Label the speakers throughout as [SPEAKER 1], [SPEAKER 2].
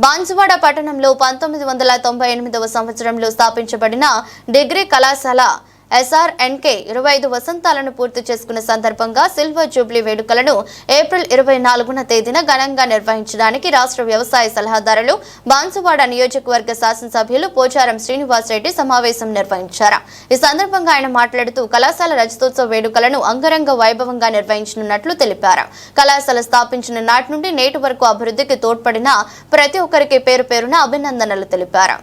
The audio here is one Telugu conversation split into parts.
[SPEAKER 1] బాన్సువాడ పట్టణంలో 1998వ సంవత్సరంలో స్థాపించబడిన డిగ్రీ కళాశాల SRNK 25 వసంతాలను పూర్తి చేసుకున్న సందర్భంగా సిల్వర్ జూబ్లీ వేడుకలను ఏప్రిల్ 24న తేదీన ఘనంగా నిర్వహించడానికి రాష్ట్ర వ్యవసాయ సలహాదారులు బాన్సువాడ నియోజకవర్గ శాసనసభ్యులు పోచారం శ్రీనివాస్ రెడ్డి సమావేశం నిర్వహించారు. ఈ సందర్భంగా ఆయన మాట్లాడుతూ కళాశాల రజతోత్సవ వేడుకలను అంగరంగ వైభవంగా నిర్వహించనున్నట్లు తెలిపారు. కళాశాల స్థాపించిన నాటి నుండి నేటి వరకు అభివృద్ధికి తోడ్పడిన ప్రతి ఒక్కరికి పేరు పేరున అభినందనలు తెలిపారు.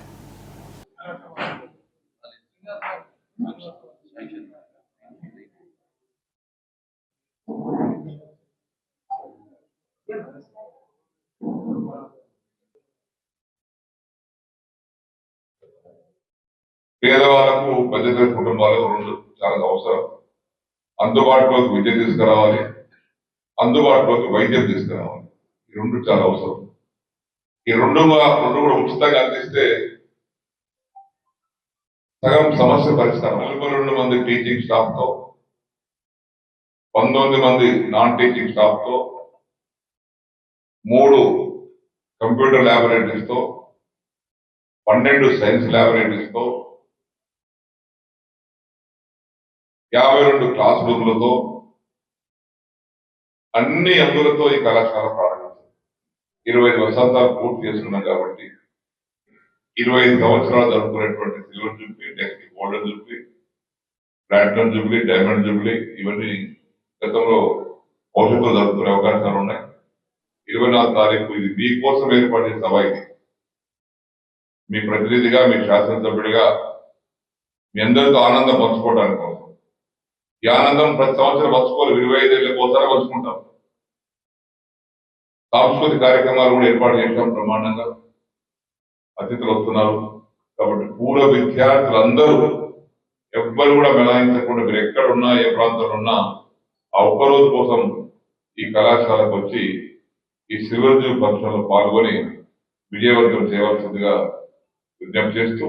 [SPEAKER 2] పేదవాళ్లకు మధ్యతరగతి కుటుంబాలకు రెండు చాలా అవసరం. అందుబాటులోకి విద్య తీసుకురావాలి, అందుబాటులోకి వైద్యం తీసుకురావాలి. ఈ రెండు చాలా అవసరం. ఈ రెండు కూడా ఉచితంగా అందిస్తే సగం సమస్య పరిష్కారం. 42 మంది టీచింగ్ స్టాఫ్ తో, 19 మంది నాన్ టీచింగ్ స్టాఫ్ తో, 3 కంప్యూటర్ ల్యాబొరేటరీస్ తో, 12 సైన్స్ ల్యాబొరేటరీస్ తో, 52 క్లాస్ రూమ్లతో, అన్ని అందులతో ఈ కళాశాల ప్రారంభించింది. 25 వసంతాలు పూర్తి చేసుకున్నాం కాబట్టి 25 సంవత్సరాలు జరుపుకునేటువంటి silver jubilee, next golden jubilee, platinum jubilee, diamond jubilee ఇవన్నీ గతంలో భవిష్యత్తులో జరుపుకునే అవకాశాలు ఉన్నాయి. 24వ తారీఖు ఇది మీకోసం ఏర్పాటు చేసిన సభ. ఇది మీ ప్రతినిధిగా, మీ శాసనసభ్యుడిగా మీ అందరితో ఆనందం పంచుకోవడానికి కోసం. ఈ ఆనందం ప్రతి సంవత్సరం పంచుకోవాలి. 25 ఏళ్ళకి ఒకసారి పంచుకుంటాం. సాంస్కృతిక కార్యక్రమాలు కూడా ఏర్పాటు చేసాం బ్రహ్మాండంగా. అతిథులు వస్తున్నారు కాబట్టి పూర్వ విద్యార్థులందరూ ఎవ్వరు కూడా మిలాయించకుండా మీరు ఎక్కడున్నా ఏ ప్రాంతంలో ఉన్నా ఆ ఒక్కరోజు కోసం ఈ కళాశాలకు వచ్చి ఈ సిల్వర్ జూబ్లీ ఫంక్షన్ లో పాల్గొని విజయవంతం చేయవలసిందిగా విజ్ఞప్తి చేస్తూ